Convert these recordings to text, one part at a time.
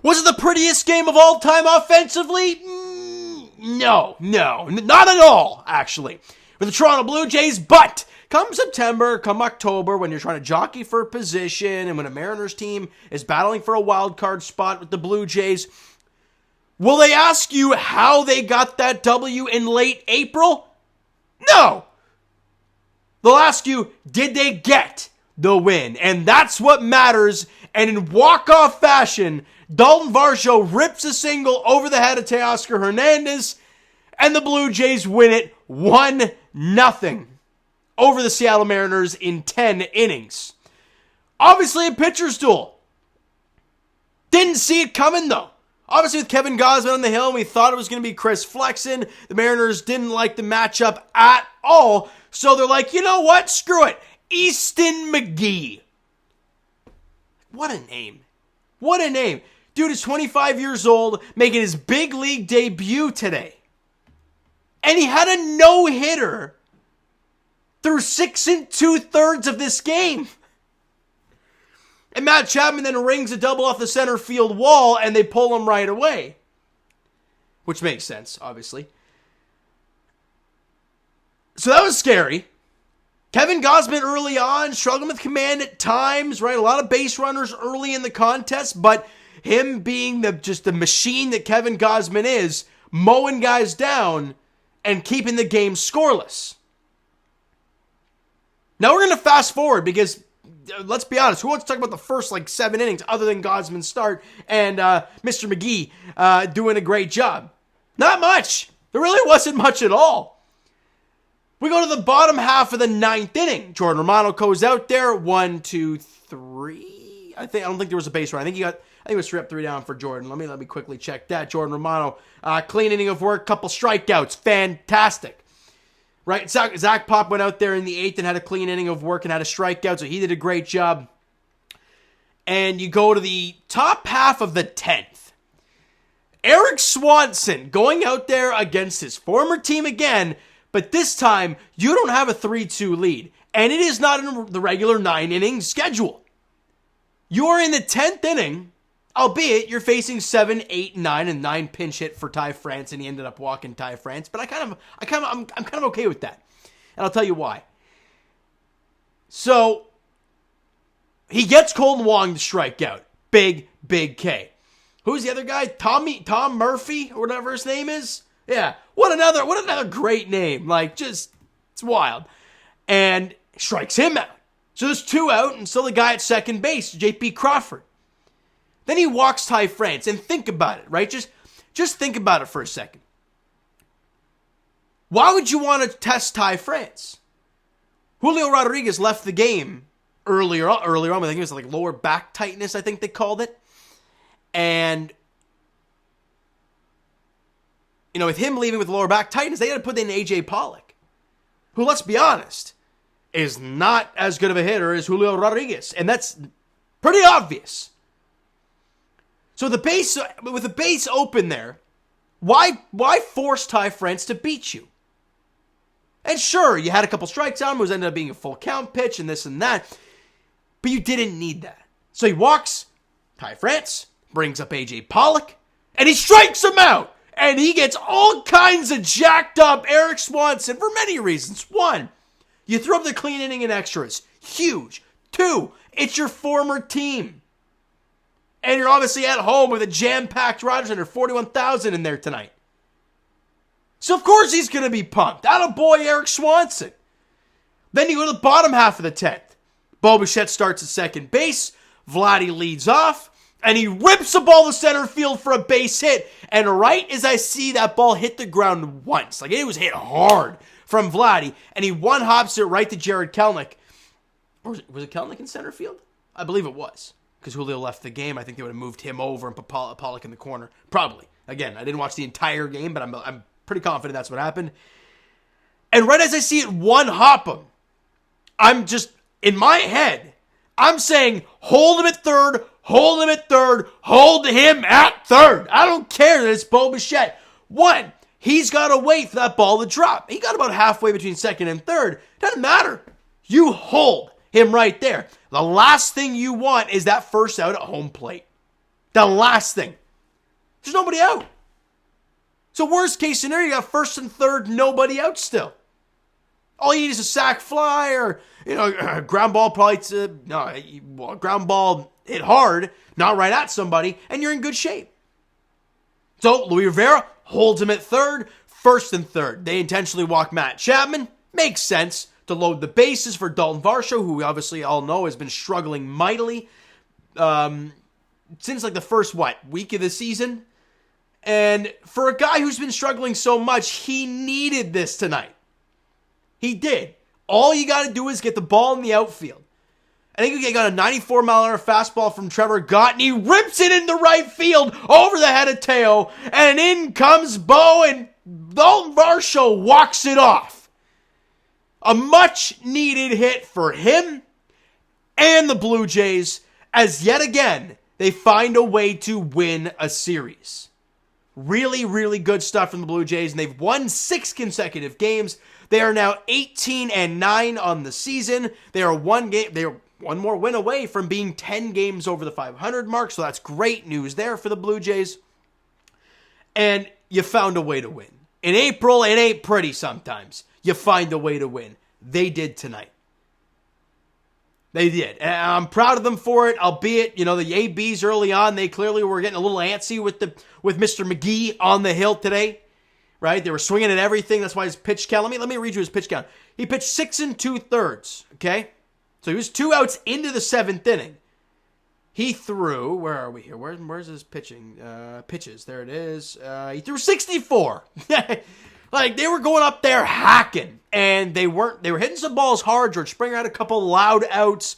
Was it the prettiest game of all time offensively? No, not at all, actually. For the Toronto Blue Jays, but come September, come October, when you're trying to jockey for a position and when a Mariners team is battling for a wild card spot with the Blue Jays, will they ask you how they got that W in late April? No. They'll ask you, did they get the win? And that's what matters. And in walk-off fashion, Daulton Varsho rips a single over the head of Teoscar Hernandez, and the Blue Jays win it 1-0 over the Seattle Mariners in 10 innings. Obviously a pitcher's duel. Didn't see it coming, though. Obviously, with Kevin Gausman on the hill, we thought it was going to be Chris Flexen. The Mariners didn't like the matchup at all. So they're like, you know what? Screw it. Easton McGee. What a name. What a name. Dude is 25 years old, making his big league debut today. And he had a no-hitter through 6 2/3 of this game. And Matt Chapman then rings a double off the center field wall, and they pull him right away. Which makes sense, obviously. So that was scary. Kevin Gausman early on, struggling with command at times, right? A lot of base runners early in the contest, but him being just the machine that Kevin Gausman is, mowing guys down and keeping the game scoreless. Now we're going to fast forward because, let's be honest, who wants to talk about the first 7 innings other than Gausman's start and Mr. McGee doing a great job? Not much. There really wasn't much at all. We go to the bottom half of the 9th inning. Jordan Romano goes out there, 1, 2, 3. I don't think there was a base run. I think it was 3 up, 3 down for Jordan. Let me quickly check that. Jordan Romano, clean inning of work, couple strikeouts, fantastic. Right, Zach Pop went out there in the 8th and had a clean inning of work and had a strikeout, so he did a great job. And you go to the top half of the 10th. Eric Swanson going out there against his former team again, but this time you don't have a 3-2 lead, and it is not in the regular 9-inning schedule. You are in the 10th inning, albeit you're facing 7, 8, 9, and 9 pinch hit for Ty France, and he ended up walking Ty France. But I'm kind of okay with that, and I'll tell you why. So he gets Colton Wong to strike out, big K. Who's the other guy? Tom Murphy or whatever his name is. Yeah, what another great name. It's wild, and strikes him out. So there's 2 out, and still the guy at second base, J.P. Crawford. Then he walks Ty France, and think about it, right? Just think about it for a second. Why would you want to test Ty France? Julio Rodriguez left the game earlier on. I think it was lower back tightness, I think they called it. And, with him leaving with lower back tightness, they got to put in A.J. Pollock, who, let's be honest, is not as good of a hitter as Julio Rodriguez. And that's pretty obvious. So with the base open there, why force Ty France to beat you? And sure, you had a couple strikes on him, it ended up being a full count pitch and this and that, but you didn't need that. So he walks Ty France, brings up A.J. Pollock, and he strikes him out. And he gets all kinds of jacked up Eric Swanson for many reasons. 1, you throw up the clean inning and extras. Huge. 2, it's your former team. And you're obviously at home with a jam-packed Rogers Center, 41,000 in there tonight. So of course he's going to be pumped. Attaboy Eric Swanson. Then you go to the bottom half of the 10th. Bo Bichette starts at second base. Vladdy leads off. And he rips the ball to center field for a base hit. And right as I see that ball hit the ground once, it was hit hard from Vladdy, and he one-hops it right to Jared Kelenic. Or was it Kelenic in center field? I believe it was. Because Julio left the game. I think they would have moved him over and put Pollock in the corner. Probably. Again, I didn't watch the entire game, but I'm pretty confident that's what happened. And right as I see it one-hop him, I'm just, in my head, I'm saying, hold him at third, hold him at third, hold him at third. I don't care that it's Bo Bichette. 1, he's got to wait for that ball to drop. He got about halfway between second and third. Doesn't matter. You hold him right there. The last thing you want is that first out at home plate. The last thing. There's nobody out. So worst case scenario, you got first and third, nobody out still. All you need is a sac fly or, ground ball ground ball hit hard, not right at somebody, and you're in good shape. So Luis Rivera holds him at third, first and third. They intentionally walk Matt Chapman. Makes sense to load the bases for Dalton Varsho, who we obviously all know has been struggling mightily since like the first, week of the season. And for a guy who's been struggling so much, he needed this tonight. He did. All you got to do is get the ball in the outfield. I think he got a 94-mile-an-hour fastball from Trevor Gott, and he rips it into right field over the head of Teo, and in comes Bo, and Dalton Varsho walks it off. A much-needed hit for him and the Blue Jays, as yet again, they find a way to win a series. Really, really good stuff from the Blue Jays, and they've won 6 consecutive games. They are now 18-9 on the season. They are one more win away from being 10 games over the 500 mark, so that's great news there for the Blue Jays. And you found a way to win. In April, it ain't pretty sometimes. You find a way to win. They did tonight. They did. And I'm proud of them for it, albeit, the ABs early on, they clearly were getting a little antsy with Mr. McGee on the hill today. Right? They were swinging at everything. That's why his pitch count. Let me read you his pitch count. He pitched 6 2/3. Okay? So he was 2 outs into the 7th inning. He threw, where are we here? Where's his pitching? Pitches. There it is. He threw 64. Like, they were going up there hacking. And they were hitting some balls hard. George Springer had a couple loud outs.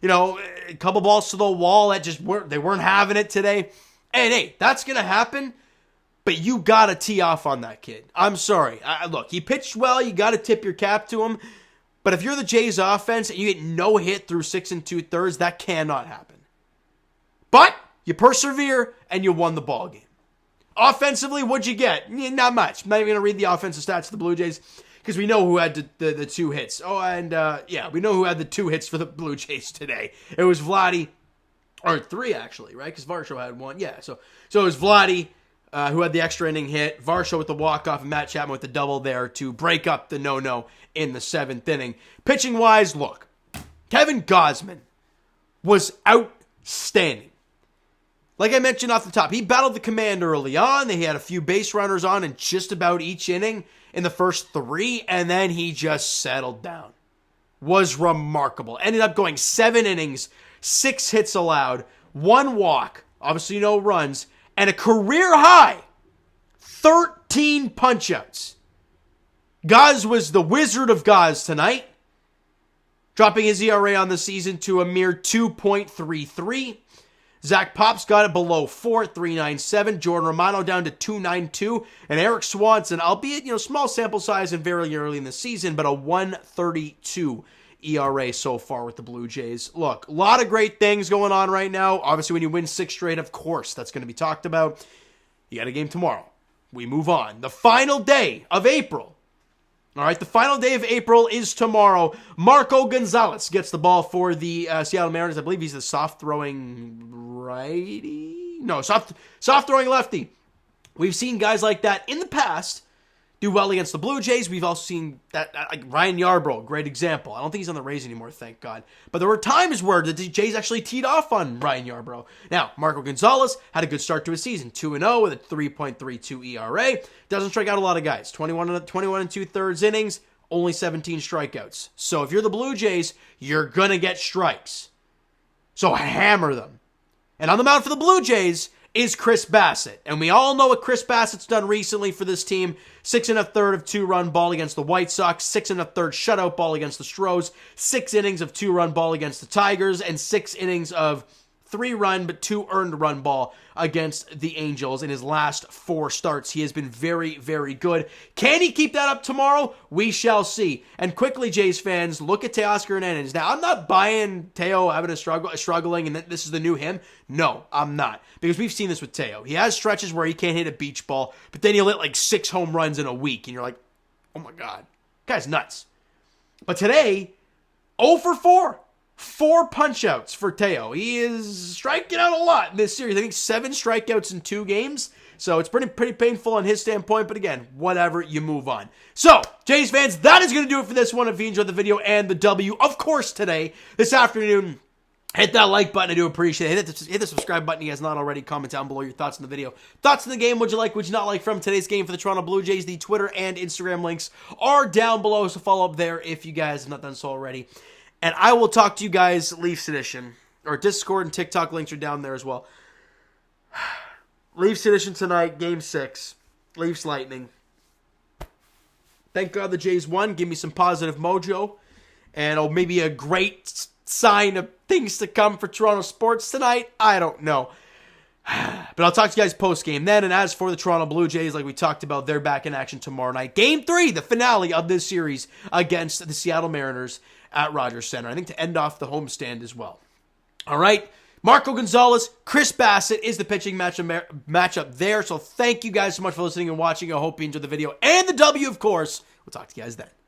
A couple balls to the wall that they weren't having it today. And hey, that's going to happen. But you got to tee off on that kid. I'm sorry. Look, he pitched well. You got to tip your cap to him. But if you're the Jays offense and you get no hit through 6 2/3, that cannot happen. But you persevere and you won the ball game. Offensively, what'd you get? Not much. I'm not even going to read the offensive stats of the Blue Jays because we know who had the 2 hits. Oh, and we know who had the 2 hits for the Blue Jays today. It was Vladdy, or 3 actually, right? Because Varsho had 1. Yeah, so it was Vladdy, who had the extra inning hit, Varsho with the walk-off, and Matt Chapman with the double there to break up the no-no in the 7th inning. Pitching-wise, look, Kevin Gausman was outstanding. Like I mentioned off the top, he battled the command early on. He had a few base runners on in just about each inning in the first 3, and then he just settled down. Was remarkable. Ended up going 7 innings, 6 hits allowed, 1 walk, obviously no runs, and a career high 13 punch-outs. Gaz was the Wizard of Gaz tonight, dropping his ERA on the season to a mere 2.33. Zach Pop's got it below 4 at 3.97. Jordan Romano down to 2.92. And Eric Swanson, albeit, small sample size and very early in the season, but a 1.32 ERA so far with the Blue Jays. Look, a lot of great things going on right now. Obviously, when you win 6 straight, of course, that's going to be talked about. You got a game tomorrow. We move on. The final day of April. All right, the final day of April is tomorrow. Marco Gonzalez gets the ball for the Seattle Mariners. I believe he's the soft-throwing righty? No, soft-throwing lefty. We've seen guys like that in the past do well against the Blue Jays. We've also seen that like Ryan Yarbrough, great example. I don't think he's on the Rays anymore, thank God. But there were times where the Jays actually teed off on Ryan Yarbrough. Now, Marco Gonzalez had a good start to his season, 2-0 with a 3.32 ERA. Doesn't strike out a lot of guys. 21 2/3 innings, only 17 strikeouts. So if you're the Blue Jays, you're going to get strikes. So hammer them. And on the mound for the Blue Jays is Chris Bassitt. And we all know what Chris Bassitt's done recently for this team. 6 1/3 of 2-run ball against the White Sox, 6 1/3 shutout ball against the Stros, 6 innings of 2-run ball against the Tigers, and 6 innings of 3-run but 2 earned run ball against the Angels in his last 4 starts. He has been very, very good. Can he keep that up tomorrow? We shall see. And quickly, Jays fans, look at Teoscar Hernandez. Now, I'm not buying Teo having a struggling and that this is the new him. No, I'm not. Because we've seen this with Teo. He has stretches where he can't hit a beach ball, but then he'll hit like 6 home runs in a week, and you're like, oh my God, guy's nuts. But today, 0 for 4. 4 punch-outs for Teo. He is striking out a lot in this series. I think 7 strikeouts in 2 games. So it's pretty painful on his standpoint. But again, whatever, you move on. So, Jays fans, that is going to do it for this one. If you enjoyed the video and the W, of course, today, this afternoon, hit that like button. I do appreciate it. Hit the subscribe button if you guys not already. Comment down below your thoughts on the video. Thoughts on the game. Would you like, would you not like from today's game for the Toronto Blue Jays? The Twitter and Instagram links are down below. So follow up there if you guys have not done so already. And I will talk to you guys Leafs Edition. Or Discord and TikTok links are down there as well. Leafs Edition tonight. Game 6. Leafs Lightning. Thank God the Jays won. Give me some positive mojo. And maybe a great sign of things to come for Toronto sports tonight. I don't know. But I'll talk to you guys post-game then. And as for the Toronto Blue Jays, like we talked about, they're back in action tomorrow night. Game 3, the finale of this series against the Seattle Mariners at Rogers Center. I think to end off the homestand as well. All right. Marco Gonzalez, Chris Bassitt is the pitching matchup there. So thank you guys so much for listening and watching. I hope you enjoyed the video and the W, of course. We'll talk to you guys then.